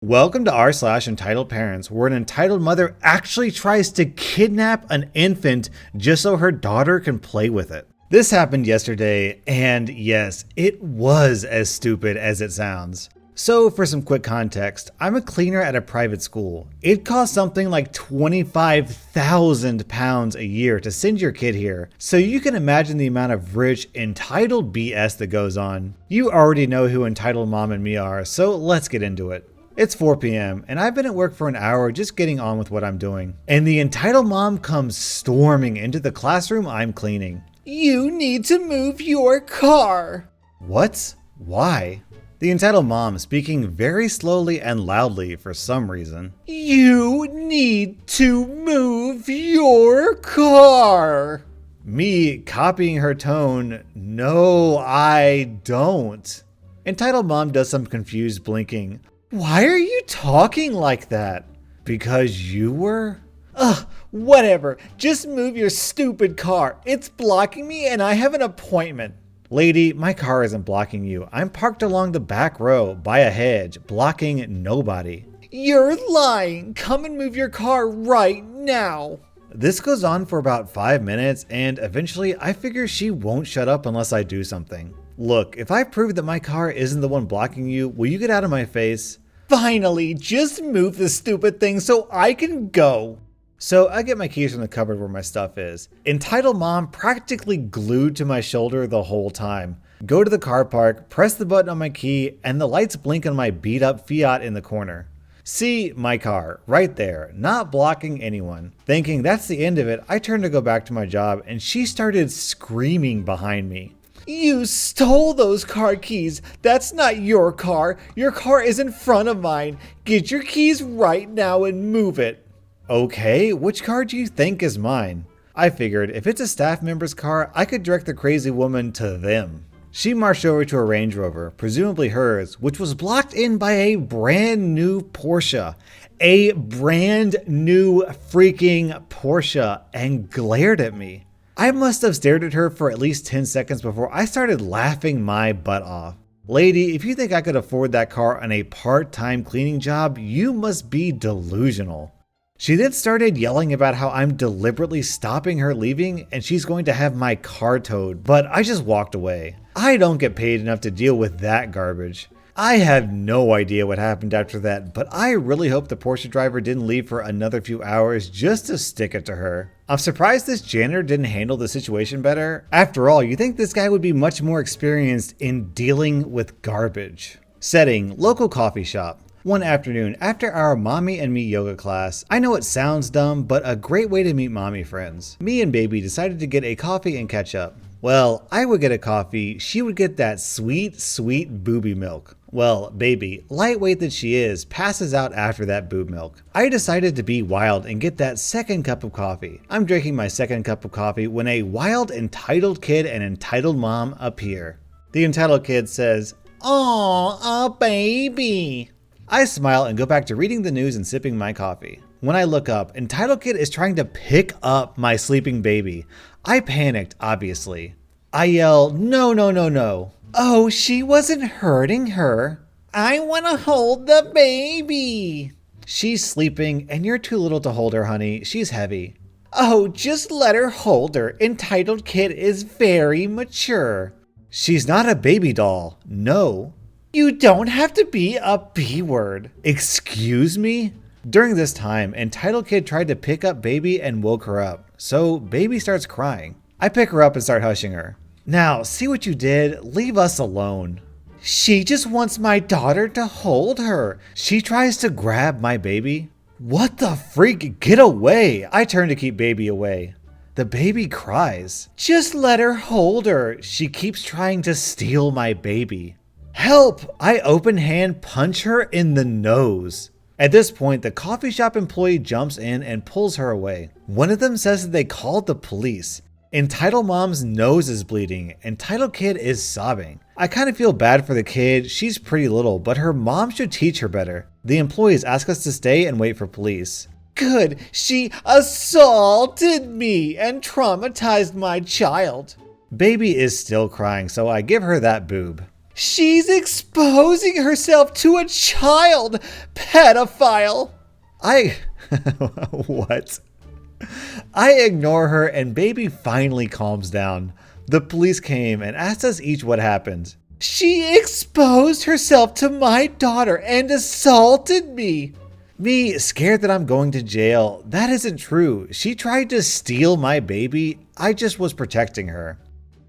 Welcome to rSlash Entitled Parents, where an entitled mother actually tries to kidnap an infant just so her daughter can play with it. This happened yesterday, and yes, it was as stupid as it sounds. So for some quick context, I'm a cleaner at a private school. It costs something like £25,000 a year to send your kid here, so you can imagine the amount of rich, entitled BS that goes on. You already know who Entitled Mom and me are, so let's get into it. It's 4 p.m. and I've been at work for an hour just getting on with what I'm doing. And the entitled mom comes storming into the classroom I'm cleaning. "You need to move your car." What? Why? The entitled mom speaking very slowly and loudly for some reason. "You need to move your car." Me copying her tone. "No, I don't." Entitled mom does some confused blinking. "Why are you talking like that?" "Because you were?" "Ugh, whatever. Just move your stupid car. It's blocking me and I have an appointment." "Lady, my car isn't blocking you. I'm parked along the back row by a hedge, blocking nobody." "You're lying. Come and move your car right now." This goes on for about 5 minutes, and eventually I figure she won't shut up unless I do something. "Look, if I prove that my car isn't the one blocking you, will you get out of my face?" "Finally, just move the stupid thing so I can go." So I get my keys from the cupboard where my stuff is. Entitled mom practically glued to my shoulder the whole time. Go to the car park, press the button on my key, and the lights blink on my beat up Fiat in the corner. See my car, right there, not blocking anyone. Thinking that's the end of it, I turned to go back to my job and she started screaming behind me. "You stole those car keys. That's not your car. Your car is in front of mine. Get your keys right now and move it." "Okay, which car do you think is mine?" I figured if it's a staff member's car, I could direct the crazy woman to them. She marched over to a Range Rover, presumably hers, which was blocked in by a brand new Porsche. A brand new freaking Porsche, and glared at me. I must have stared at her for at least 10 seconds before I started laughing my butt off. "Lady, if you think I could afford that car on a part-time cleaning job, you must be delusional." She then started yelling about how I'm deliberately stopping her leaving and she's going to have my car towed, but I just walked away. I don't get paid enough to deal with that garbage. I have no idea what happened after that, but I really hope the Porsche driver didn't leave for another few hours just to stick it to her. I'm surprised this janitor didn't handle the situation better. After all, you'd think this guy would be much more experienced in dealing with garbage. Setting: local coffee shop. One afternoon after our mommy and me yoga class. I know it sounds dumb, but a great way to meet mommy friends. Me and baby decided to get a coffee and catch up. Well, I would get a coffee, she would get that sweet, sweet booby milk. Well, baby, lightweight that she is, passes out after that boob milk. I decided to be wild and get that second cup of coffee. I'm drinking my second cup of coffee when a wild, entitled kid and entitled mom appear. The entitled kid says, "Aw, a baby." I smile and go back to reading the news and sipping my coffee. When I look up, entitled kid is trying to pick up my sleeping baby. I panicked, obviously. I yell, "No, no, no, no." "Oh, she wasn't hurting her." "I want to hold the baby." "She's sleeping and you're too little to hold her, honey. She's heavy." "Oh, just let her hold her. Entitled kid is very mature." "She's not a baby doll. No." "You don't have to be a B word." "Excuse me?" During this time, entitled kid tried to pick up baby and woke her up. So baby starts crying. I pick her up and start hushing her. "Now, see what you did? Leave us alone." "She just wants my daughter to hold her." "She tries to grab my baby." "What the freak? Get away." I turn to keep baby away. The baby cries. "Just let her hold her. She keeps trying to steal my baby." "Help!" I open hand punch her in the nose. At this point, the coffee shop employee jumps in and pulls her away. One of them says that they called the police. Entitled mom's nose is bleeding. Entitled kid is sobbing. I kind of feel bad for the kid. She's pretty little, but her mom should teach her better. The employees ask us to stay and wait for police. "Good, she assaulted me and traumatized my child." Baby is still crying, so I give her that boob. She's exposing herself to a child! Exposing herself to a child! Pedophile! What? I ignore her and baby finally calms down. The police came and asked us each what happened. She exposed herself to my daughter and assaulted me. Me, scared that I'm going to jail. That isn't true. She tried to steal my baby. I just was protecting her.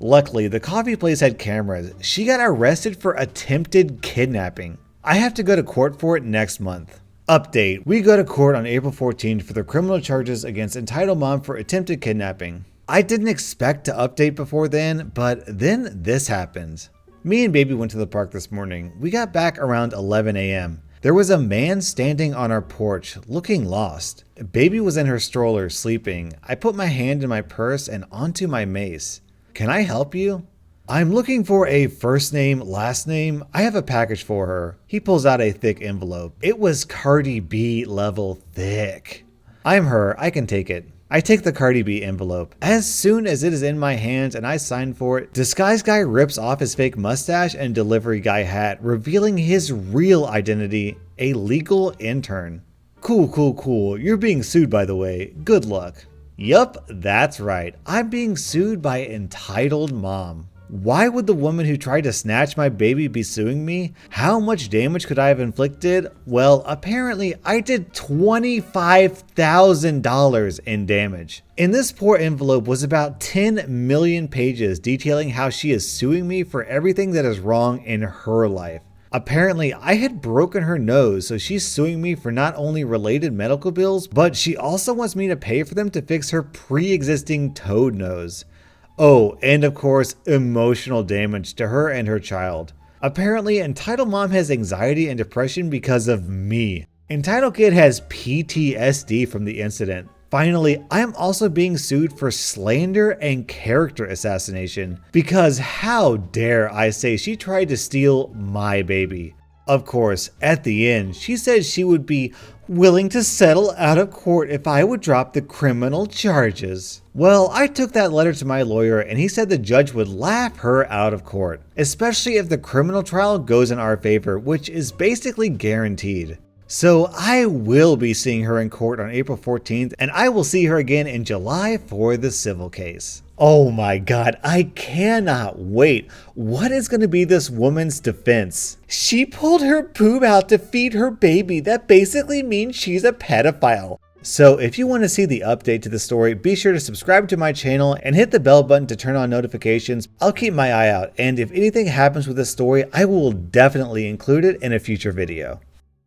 Luckily, the coffee place had cameras. She got arrested for attempted kidnapping. I have to go to court for it next month. Update, we go to court on April 14th for the criminal charges against Entitled Mom for attempted kidnapping. I didn't expect to update before then, but then this happened. Me and baby went to the park this morning. We got back around 11 a.m. There was a man standing on our porch, looking lost. Baby was in her stroller, sleeping. I put my hand in my purse and onto my mace. Can I help you? I'm looking for a first name, last name. I have a package for her. He pulls out a thick envelope. It was Cardi B level thick. I'm her, I can take it. I take the Cardi B envelope. As soon as it is in my hands and I sign for it, disguise guy rips off his fake mustache and delivery guy hat, revealing his real identity, a legal intern. Cool. You're being sued, by the way. Good luck. Yup, that's right. I'm being sued by Entitled Mom. Why would the woman who tried to snatch my baby be suing me? How much damage could I have inflicted? Well, apparently I did $25,000 in damage. In this poor envelope was about 10 million pages detailing how she is suing me for everything that is wrong in her life. Apparently, I had broken her nose, so she's suing me for not only related medical bills, but she also wants me to pay for them to fix her pre-existing toad nose. Oh, and of course, emotional damage to her and her child. Apparently, Entitled Mom has anxiety and depression because of me. Entitled Kid has PTSD from the incident. Finally, I am also being sued for slander and character assassination because how dare I say she tried to steal my baby. Of course, at the end, she said she would be willing to settle out of court if I would drop the criminal charges. Well, I took that letter to my lawyer and he said the judge would laugh her out of court, especially if the criminal trial goes in our favor, which is basically guaranteed. So I will be seeing her in court on April 14th, and I will see her again in July for the civil case. Oh my God, I cannot wait. What is going to be this woman's defense? She pulled her boob out to feed her baby. That basically means she's a pedophile. So if you want to see the update to the story, be sure to subscribe to my channel and hit the bell button to turn on notifications. I'll keep my eye out, and if anything happens with this story, I will definitely include it in a future video.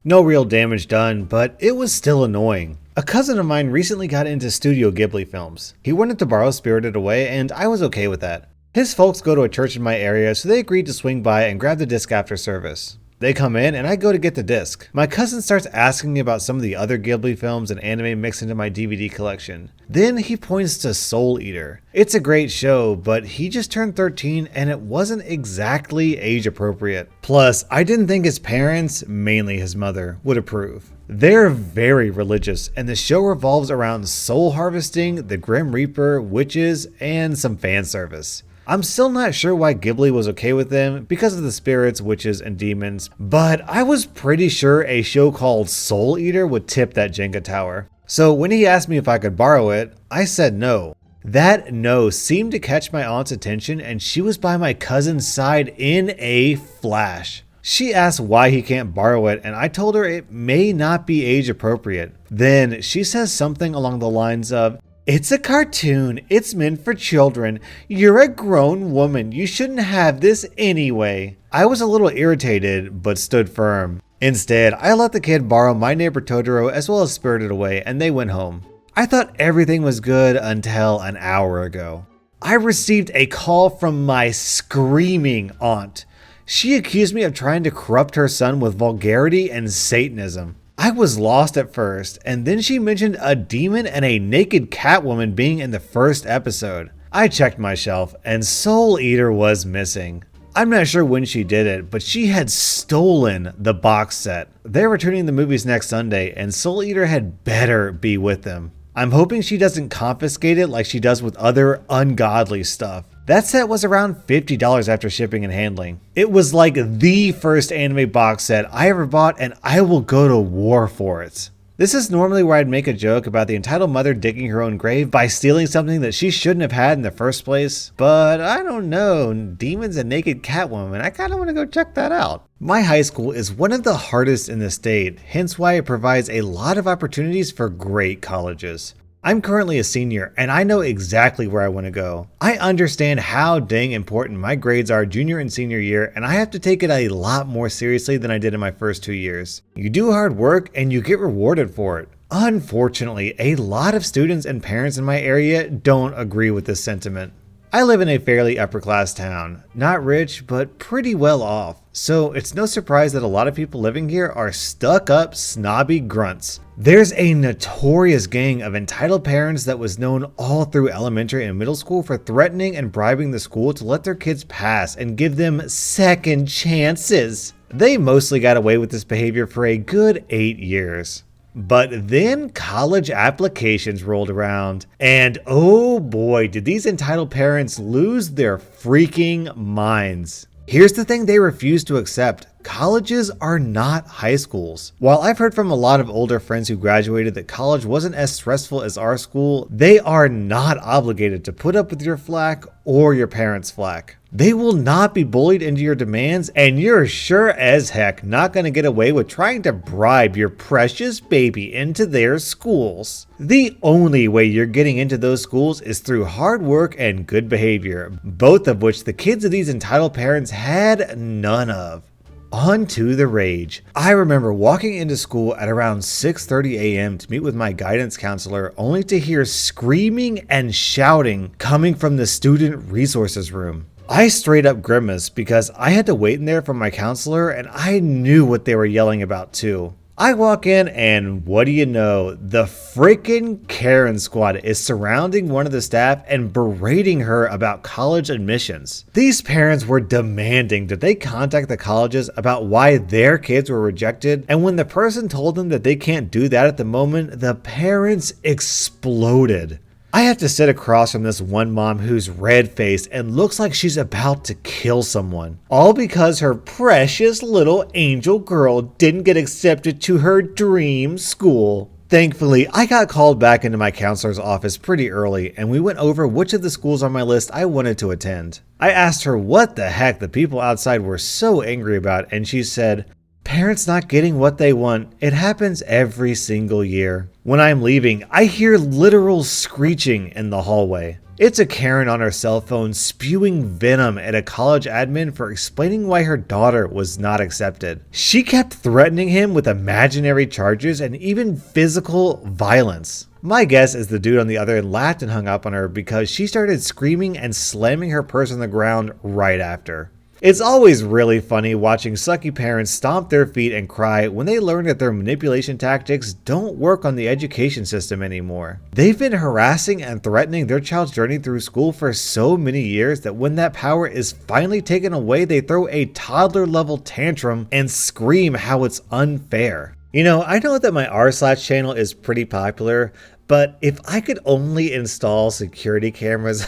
No real damage done, but it was still annoying. A cousin of mine recently got into Studio Ghibli films. He wanted to borrow Spirited Away, and I was okay with that. His folks go to a church in my area, so they agreed to swing by and grab the disc after service. They come in and I go to get the disc. My cousin starts asking me about some of the other Ghibli films and anime mixed into my DVD collection. Then he points to Soul Eater. It's a great show, but he just turned 13 and it wasn't exactly age appropriate. Plus, I didn't think his parents, mainly his mother, would approve. They're very religious, and the show revolves around soul harvesting, the Grim Reaper, witches, and some fan service. I'm still not sure why Ghibli was okay with them because of the spirits, witches, and demons, but I was pretty sure a show called Soul Eater would tip that Jenga tower. So when he asked me if I could borrow it, I said no. That no seemed to catch my aunt's attention, and she was by my cousin's side in a flash. She asked why he can't borrow it, and I told her it may not be age appropriate. Then she says something along the lines of, "It's a cartoon. It's meant for children. You're a grown woman. You shouldn't have this anyway." I was a little irritated, but stood firm. Instead, I let the kid borrow My Neighbor Totoro as well as Spirited Away, and they went home. I thought everything was good until an hour ago. I received a call from my screaming aunt. She accused me of trying to corrupt her son with vulgarity and Satanism. I was lost at first, and then she mentioned a demon and a naked Catwoman being in the first episode. I checked my shelf, and Soul Eater was missing. I'm not sure when she did it, but she had stolen the box set. They're returning the movies next Sunday, and Soul Eater had better be with them. I'm hoping she doesn't confiscate it like she does with other ungodly stuff. That set was around $50 after shipping and handling. It was like the first anime box set I ever bought, and I will go to war for it. This is normally where I'd make a joke about the entitled mother digging her own grave by stealing something that she shouldn't have had in the first place. But I don't know, Demons and Naked Catwoman, I kinda wanna go check that out. My high school is one of the hardest in the state, hence why it provides a lot of opportunities for great colleges. I'm currently a senior, and I know exactly where I want to go. I understand how dang important my grades are junior and senior year, and I have to take it a lot more seriously than I did in my first 2 years. You do hard work, and you get rewarded for it. Unfortunately, a lot of students and parents in my area don't agree with this sentiment. I live in a fairly upper class town, not rich, but pretty well off. So it's no surprise that a lot of people living here are stuck up, snobby grunts. There's a notorious gang of entitled parents that was known all through elementary and middle school for threatening and bribing the school to let their kids pass and give them second chances. They mostly got away with this behavior for a good 8 years. But then college applications rolled around, and oh boy, did these entitled parents lose their freaking minds. Here's the thing they refuse to accept. Colleges are not high schools. While I've heard from a lot of older friends who graduated that college wasn't as stressful as our school, they are not obligated to put up with your flack or your parents' flack. They will not be bullied into your demands, and you're sure as heck not going to get away with trying to bribe your precious baby into their schools. The only way you're getting into those schools is through hard work and good behavior, both of which the kids of these entitled parents had none of. On to the rage. I remember walking into school at around 6:30 a.m. to meet with my guidance counselor, only to hear screaming and shouting coming from the student resources room. I straight up grimaced because I had to wait in there for my counselor, and I knew what they were yelling about too. I walk in, and what do you know, the freaking Karen squad is surrounding one of the staff and berating her about college admissions. These parents were demanding that they contact the colleges about why their kids were rejected, and when the person told them that they can't do that at the moment, the parents exploded. I have to sit across from this one mom who's red-faced and looks like she's about to kill someone. All because her precious little angel girl didn't get accepted to her dream school. Thankfully, I got called back into my counselor's office pretty early, and we went over which of the schools on my list I wanted to attend. I asked her what the heck the people outside were so angry about, and she said, "Parents not getting what they want. It happens every single year." When I'm leaving, I hear literal screeching in the hallway. It's a Karen on her cell phone spewing venom at a college admin for explaining why her daughter was not accepted. She kept threatening him with imaginary charges and even physical violence. My guess is the dude on the other end laughed and hung up on her because she started screaming and slamming her purse on the ground right after. It's always really funny watching sucky parents stomp their feet and cry when they learn that their manipulation tactics don't work on the education system anymore. They've been harassing and threatening their child's journey through school for so many years that when that power is finally taken away, they throw a toddler-level tantrum and scream how it's unfair. You know, I know that my rSlash channel is pretty popular, but if I could only install security cameras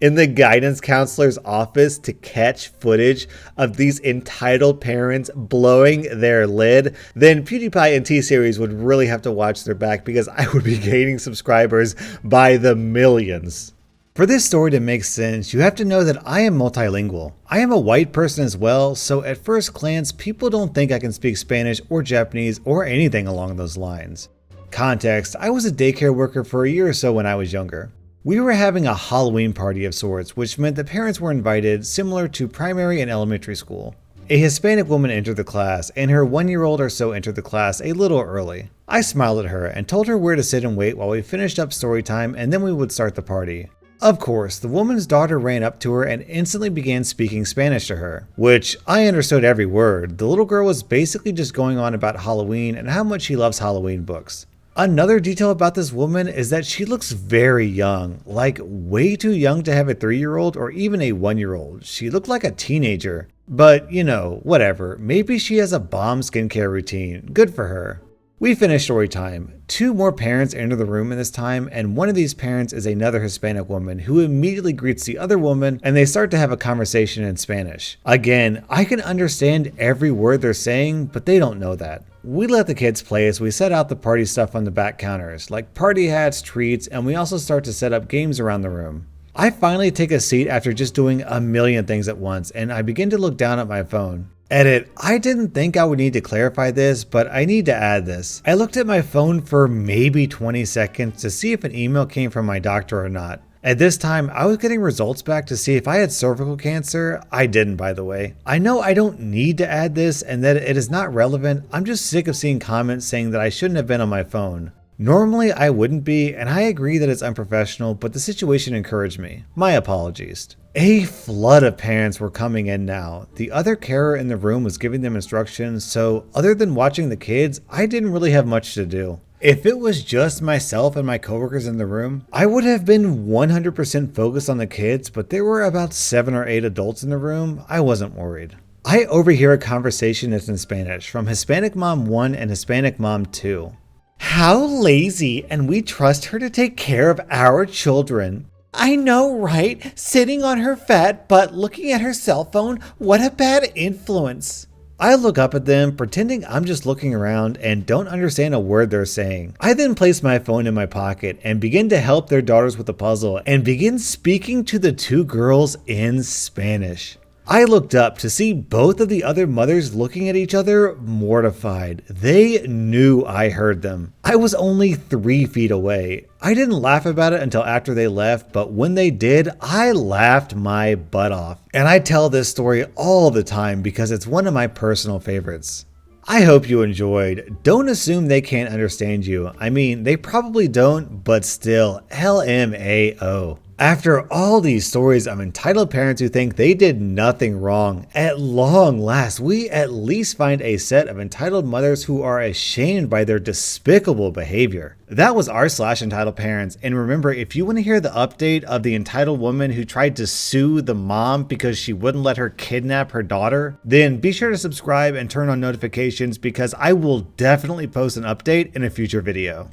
in the guidance counselor's office to catch footage of these entitled parents blowing their lid, then PewDiePie and T-Series would really have to watch their back because I would be gaining subscribers by the millions. For this story to make sense, you have to know that I am multilingual. I am a white person as well, so at first glance, people don't think I can speak Spanish or Japanese or anything along those lines. Context, I was a daycare worker for a year or so when I was younger. We were having a Halloween party of sorts, which meant that parents were invited, similar to primary and elementary school. A Hispanic woman entered the class, and her 1-year-old or so entered the class a little early. I smiled at her and told her where to sit and wait while we finished up story time, and then we would start the party. Of course, the woman's daughter ran up to her and instantly began speaking Spanish to her, which I understood every word. The little girl was basically just going on about Halloween and how much she loves Halloween books. Another detail about this woman is that she looks very young, like way too young to have a 3-year-old or even a 1-year-old. She looked like a teenager. But, you know, whatever. Maybe she has a bomb skincare routine. Good for her. We finish story time. Two more parents enter the room in this time, and one of these parents is another Hispanic woman who immediately greets the other woman, and they start to have a conversation in Spanish. Again, I can understand every word they're saying, but they don't know that. We let the kids play as we set out the party stuff on the back counters, like party hats, treats, and we also start to set up games around the room. I finally take a seat after just doing a million things at once, and I begin to look down at my phone. Edit, I didn't think I would need to clarify this, but I need to add this. I looked at my phone for maybe 20 seconds to see if an email came from my doctor or not. At this time, I was getting results back to see if I had cervical cancer. I didn't, by the way. I know I don't need to add this and that it is not relevant. I'm just sick of seeing comments saying that I shouldn't have been on my phone. Normally I wouldn't be, and I agree that it's unprofessional, but the situation encouraged me. My apologies. A flood of parents were coming in now. The other carer in the room was giving them instructions, so other than watching the kids, I didn't really have much to do. If it was just myself and my coworkers in the room, I would have been 100% focused on the kids, but there were about 7 or 8 adults in the room. I wasn't worried. I overhear a conversation that's in Spanish from Hispanic Mom 1 and Hispanic Mom 2. How lazy, and we trust her to take care of our children. I know, right? Sitting on her fat butt looking at her cell phone, what a bad influence. I look up at them, pretending I'm just looking around and don't understand a word they're saying. I then place my phone in my pocket and begin to help their daughters with the puzzle and begin speaking to the two girls in Spanish. I looked up to see both of the other mothers looking at each other, mortified. They knew I heard them. I was only 3 feet away. I didn't laugh about it until after they left, but when they did, I laughed my butt off. And I tell this story all the time because it's one of my personal favorites. I hope you enjoyed. Don't assume they can't understand you. I mean, they probably don't, but still, LMAO. After all these stories of entitled parents who think they did nothing wrong, at long last, we at least find a set of entitled mothers who are ashamed by their despicable behavior. That was rSlash Entitled Parents, and remember, if you want to hear the update of the entitled woman who tried to sue the mom because she wouldn't let her kidnap her daughter, then be sure to subscribe and turn on notifications because I will definitely post an update in a future video.